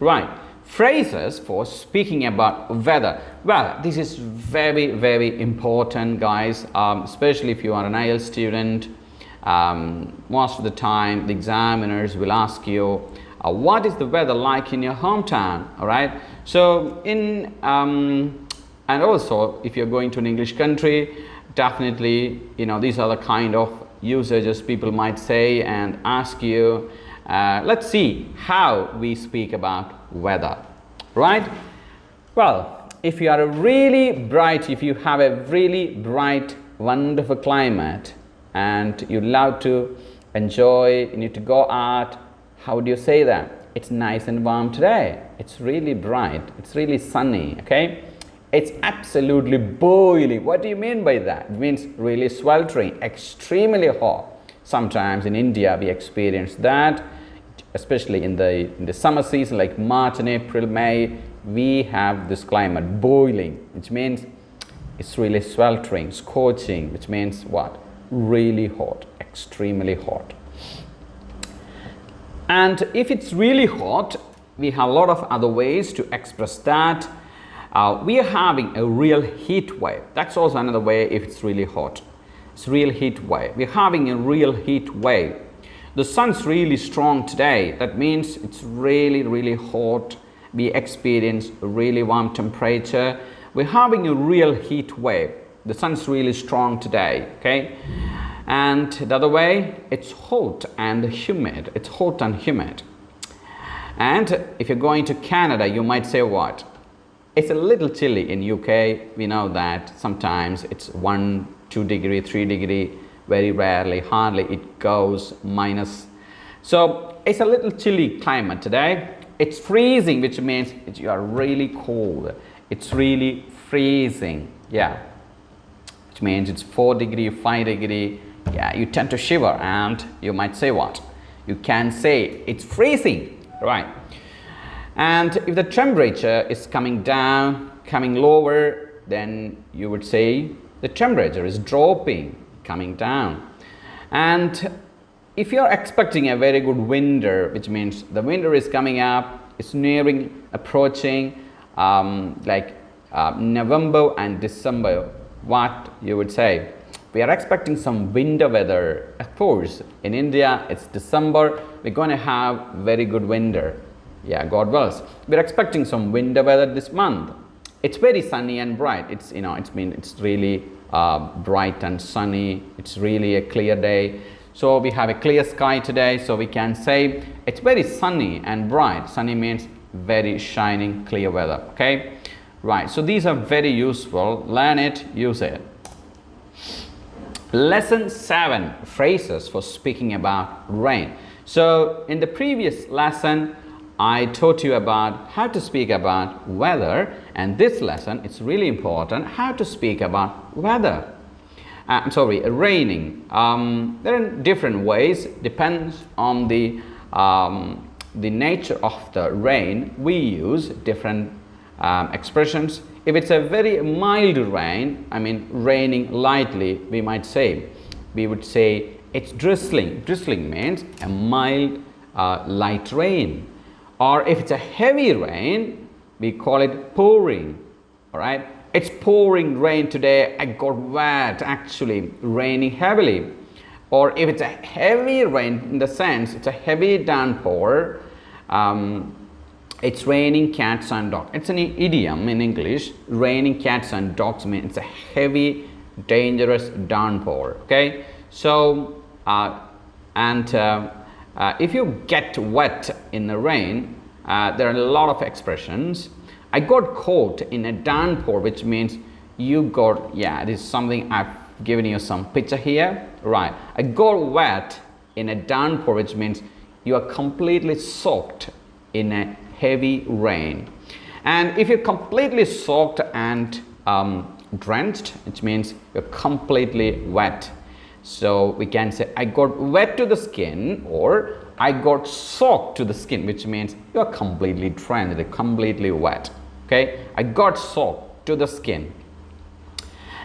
Right. Phrases for speaking about weather. Well, this is very, very important, guys, especially if you are an IELTS student. Most of the time, the examiners will ask you, what is the weather like in your hometown? All right. So, and also, if you're going to an English country, definitely, these are the kind of usages people might say and ask you. Let's see how we speak about weather, right? Well, if you have a really bright, wonderful climate and you love to enjoy, you need to go out, how do you say that? It's nice and warm today. It's really bright. It's really sunny, okay? It's absolutely boiling. What do you mean by that? It means really sweltering, extremely hot. Sometimes in India we experience that, especially in the summer season like March and April, May, we have this climate boiling, which means it's really sweltering, scorching, which means what? Really hot, extremely hot. And if it's really hot, we have a lot of other ways to express that. We are having a real heat wave. That's also another way if it's really hot. It's real heat wave. We're having a real heat wave. The sun's really strong today. That means it's really, really hot. We experience a really warm temperature. We're having a real heat wave. The sun's really strong today, okay? And the other way, it's hot and humid. It's hot and humid. And if you're going to Canada, you might say what? It's a little chilly in UK. We know that sometimes it's 1, 2 degree, 3 degree. Very rarely, hardly it goes minus. So it's a little chilly climate today. It's freezing, which means you are really cold. It's really freezing, yeah. Which means it's 4 degree, 5 degree. Yeah, you tend to shiver and you might say what? You can say it's freezing, right? And if the temperature is coming down, coming lower, then you would say the temperature is dropping, coming down. And if you're expecting a very good winter, which means the winter is coming up, it's nearing, approaching, November and December, what you would say? We are expecting some winter weather. Of course, in India, it's December. We're going to have very good winter. Yeah, God wills. We're expecting some winter weather this month. It's very sunny and bright. It's really bright and sunny. It's really a clear day. So we have a clear sky today. So we can say it's very sunny and bright. Sunny means very shining, clear weather. Okay, right. So these are very useful. Learn it, use it. Lesson 7, phrases for speaking about rain. So in the previous lesson, I taught you about how to speak about weather, and this lesson, it's really important how to speak about weather. Raining. There are different ways, depends on the nature of the rain. We use different expressions. If it's a very mild rain, raining lightly, we would say it's drizzling. Drizzling means a mild, light rain. Or if it's a heavy rain, we call it pouring. All right, it's pouring rain today. I got wet, actually raining heavily. Or if it's a heavy rain, in the sense it's a heavy downpour, it's raining cats and dogs. It's an idiom in English. Raining cats and dogs means it's a heavy, dangerous downpour. Okay, so if you get wet in the rain, there are a lot of expressions. I got caught in a downpour, which means you got, this is something I've given you some picture here, right? I got wet in a downpour, which means you are completely soaked in a heavy rain. And if you're completely soaked and drenched, which means you're completely wet. So we can say I got wet to the skin, or I got soaked to the skin, which means you're completely drenched, completely wet. Okay, I got soaked to the skin.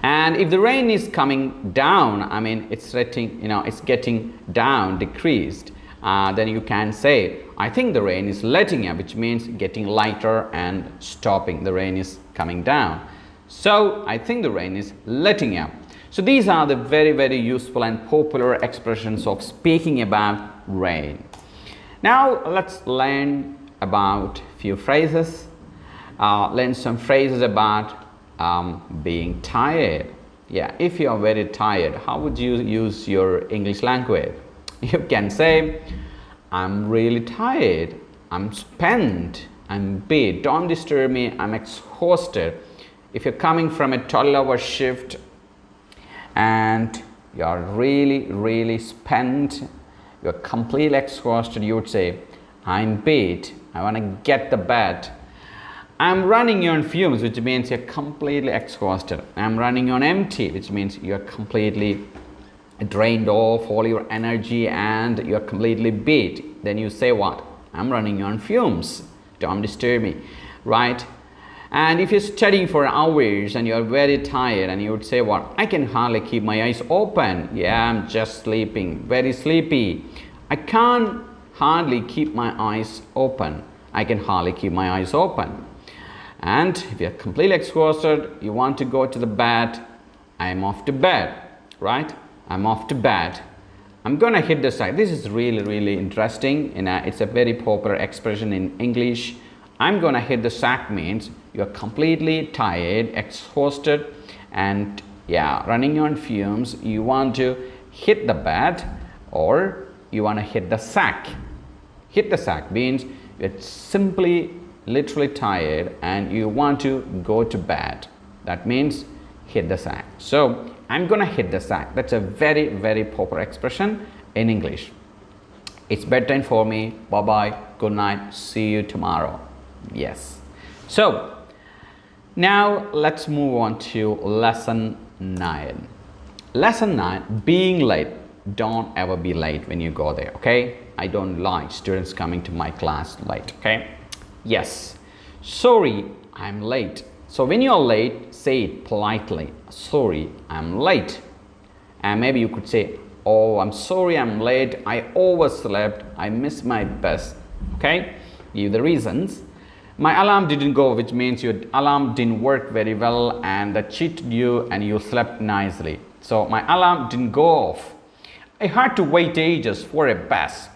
And if the rain is coming down, it's getting down, decreased. then you can say, I think the rain is letting up, which means getting lighter and stopping. The rain is coming down. So I think the rain is letting up. So these are the very useful and popular expressions of speaking about rain. Now let's learn about few phrases. Learn some phrases about being tired. Yeah, if you are very tired, how would you use your English language? You can say, I'm really tired, I'm spent, I'm beat, don't disturb me, I'm exhausted. If you're coming from a 12-hour shift and you're really spent, you're completely exhausted, you would say, I'm beat, I want to get the bed. I'm running on fumes, which means you're completely exhausted. I'm running on empty, which means you're completely drained off all your energy and you're completely beat. Then you say what? I'm running on fumes, don't disturb me, right? And if you're studying for hours and you're very tired and you would say what? I can hardly keep my eyes open. Yeah, I'm just sleeping, very sleepy. I can't hardly keep my eyes open. I can hardly keep my eyes open. And if you're completely exhausted, you want to go to the bed, I'm off to bed, right? I'm off to bed. I'm gonna hit the sack. This is really interesting. It's a very popular expression in English. I'm gonna hit the sack means you're completely tired, exhausted, and yeah, running on fumes. You want to hit the bed or you want to hit the sack. Hit the sack means you're simply literally tired and you want to go to bed. That means hit the sack. So I'm gonna hit the sack. That's a very popular expression in English. It's bedtime for me. Bye bye, good night, see you tomorrow. Yes. So now let's move on to lesson 9. Lesson 9, being late. Don't ever be late when you go there, okay? I don't like students coming to my class late, okay? Yes. Sorry, I'm late. So when you're late, say it politely. Sorry, I'm late. And maybe you could say, oh, I'm sorry, I'm late. I overslept. I missed my bus. Okay? Give the reasons. My alarm didn't go, which means your alarm didn't work very well and that cheated you and you slept nicely. So my alarm didn't go off. I had to wait ages for a bus.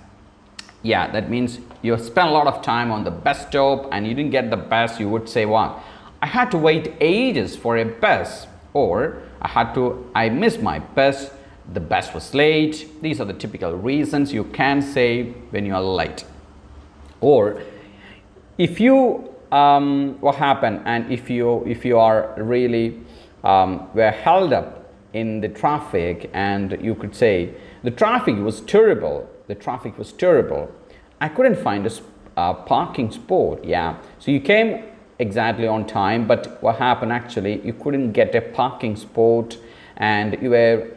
Yeah, that means you spent a lot of time on the bus stop and you didn't get the bus. You would say what? I had to wait ages for a bus, or I missed my bus. The bus was late. These are the typical reasons you can say when you are late. Or if you what happened, and if you are really were held up in the traffic, and you could say the traffic was terrible. The traffic was terrible. I couldn't find a parking spot. Yeah, so you came exactly on time, but what happened actually, you couldn't get a parking spot and you were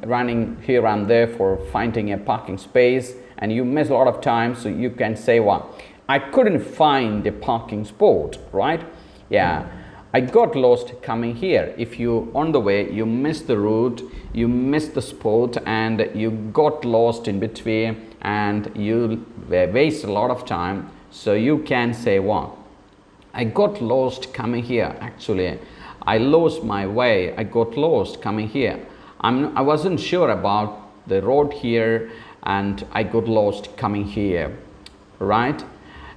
running here and there for finding a parking space and you missed a lot of time. So you can say what? I couldn't find a parking spot, right? Yeah, I got lost coming here. If you on the way, you missed the route, you missed the spot and you got lost in between and you wasted a lot of time. So you can say what? I got lost coming here. Actually, I lost my way. I got lost coming here. I wasn't sure about the road here and I got lost coming here, right?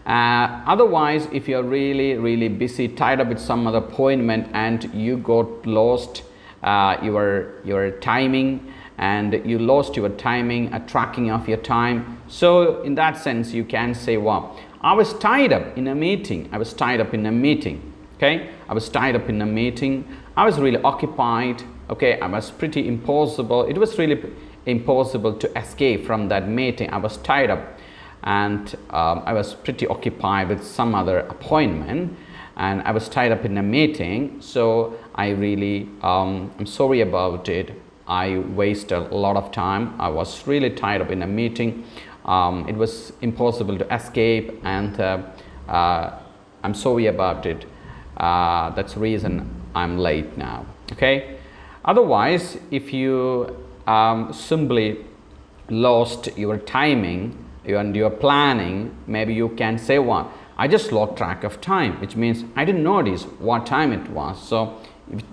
Otherwise, if you're really busy, tied up with some other appointment and you got lost your timing and you lost your timing, a tracking of your time. So in that sense, you can say, wow, I was tied up in a meeting. I was tied up in a meeting. Okay, I was tied up in a meeting. I was really occupied. Okay, I was pretty impossible. It was really impossible to escape from that meeting. I was tied up and I was pretty occupied with some other appointment and I was tied up in a meeting. So I really I'm sorry about it. I wasted a lot of time. I was really tied up in a meeting. It was impossible to escape and I'm sorry about it. That's the reason I'm late now. Okay. Otherwise, if you simply lost your timing, and you're planning, maybe you can say what? I just lost track of time, which means I didn't notice what time it was. So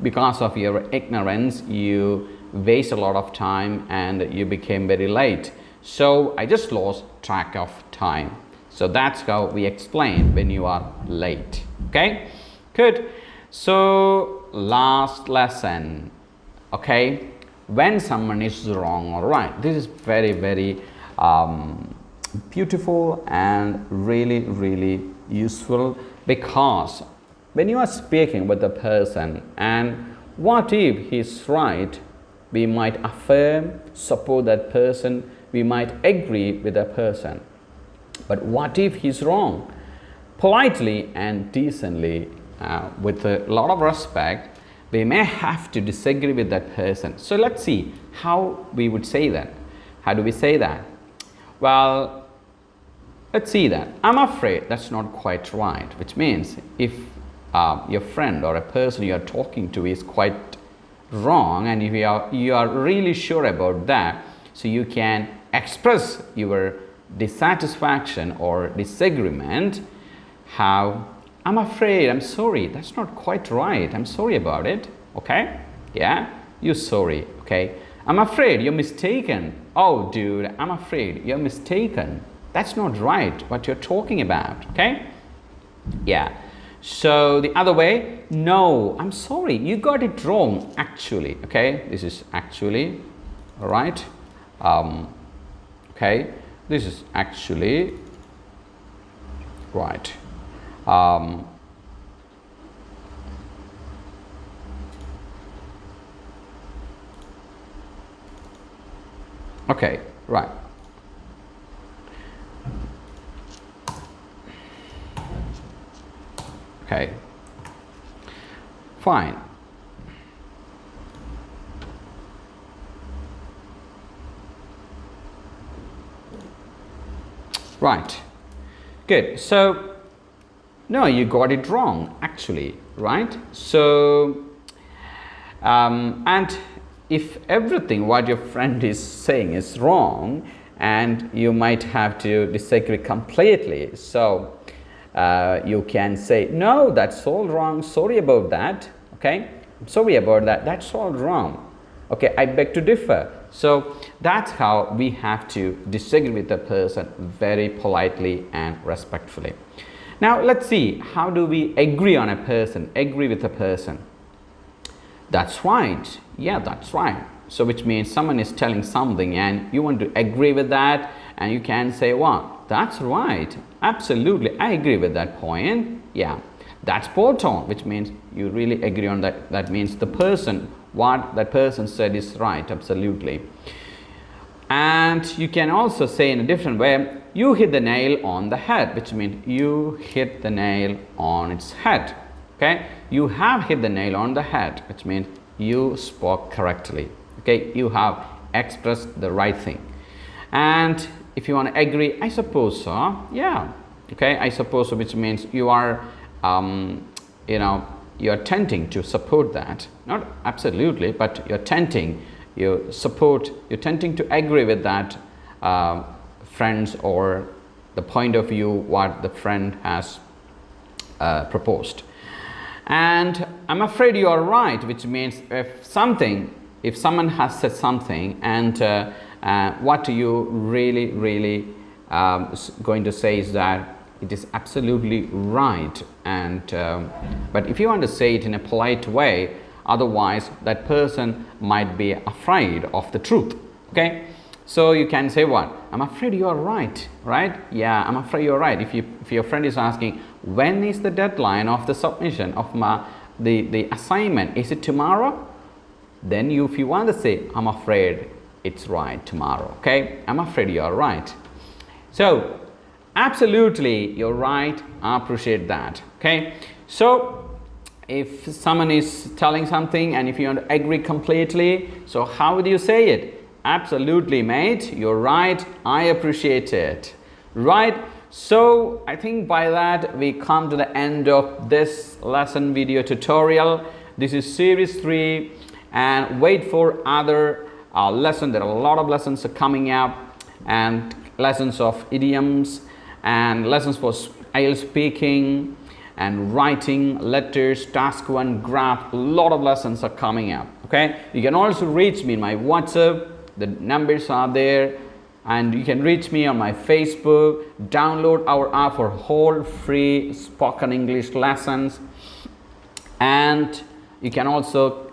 because of your ignorance, you waste a lot of time and you became very late. So I just lost track of time. So that's how we explain when you are late. Okay, good. So last lesson, okay, when someone is wrong or right. This is very, very beautiful and really useful, because when you are speaking with a person and what if he's right, we might affirm, support that person, we might agree with that person. But what if he's wrong? Politely and decently, with a lot of respect, we may have to disagree with that person. So let's see how we would say that. How do we say that? Well, let's see that. I'm afraid that's not quite right, which means if your friend or a person you are talking to is quite wrong, and if you are really sure about that, so you can express your dissatisfaction or disagreement. How? I'm afraid, I'm sorry, that's not quite right, I'm sorry about it. Okay, yeah, you're sorry. Okay, I'm afraid you're mistaken. Oh dude, I'm afraid you're mistaken, that's not right what you're talking about. Okay, yeah. So the other way, no, I'm sorry, you got it wrong actually. Okay, this is actually, all right. Okay, this is actually right. Okay, right. Okay, fine. Right, good. So no, you got it wrong actually, right? So and if everything what your friend is saying is wrong, and you might have to disagree completely, so you can say, no, that's all wrong, sorry about that. Okay, I'm sorry about that, that's all wrong. Okay, I beg to differ. So that's how we have to disagree with the person very politely and respectfully. Now let's see, how do we agree on a person, agree with a person? That's right, yeah, that's right. So which means someone is telling something and you want to agree with that, and you can say, well, that's right, absolutely, I agree with that point. Yeah, that's spot on, which means you really agree on that. That means the person, what that person said is right, absolutely. And you can also say in a different way, you hit the nail on the head, which means you hit the nail on its head. Okay, you have hit the nail on the head, which means you spoke correctly. Okay, you have expressed the right thing. And if you want to agree, I suppose so, yeah. Okay, I suppose so, which means you are you know, you're tending to support that, not absolutely, but you're tending, you support, you're tending to agree with that friends or the point of view what the friend has proposed. And I'm afraid you are right, which means if someone has said something, and what you really going to say is that it is absolutely right, and but if you want to say it in a polite way, otherwise that person might be afraid of the truth. Okay, so you can say what? I'm afraid you are right, right? Yeah, I'm afraid you're right. If your friend is asking, when is the deadline of the submission of the assignment, is it tomorrow? Then if you want to say, I'm afraid it's right tomorrow. Okay, I'm afraid you are right. So absolutely, you're right, I appreciate that. Okay, so if someone is telling something and if you want to agree completely, so how would you say it? Absolutely, mate, you're right, I appreciate it. Right, so I think by that we come to the end of this lesson video tutorial. This is series 3, and wait for other lesson. There are a lot of lessons coming up, and lessons of idioms and lessons for IELTS speaking and writing, letters, task 1, graph. A lot of lessons are coming up. Okay, you can also reach me in my WhatsApp. The numbers are there, and you can reach me on my Facebook. Download our app for whole free spoken English lessons, and you can also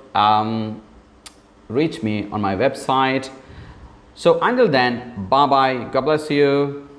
reach me on my website. So until then, bye bye, God bless you.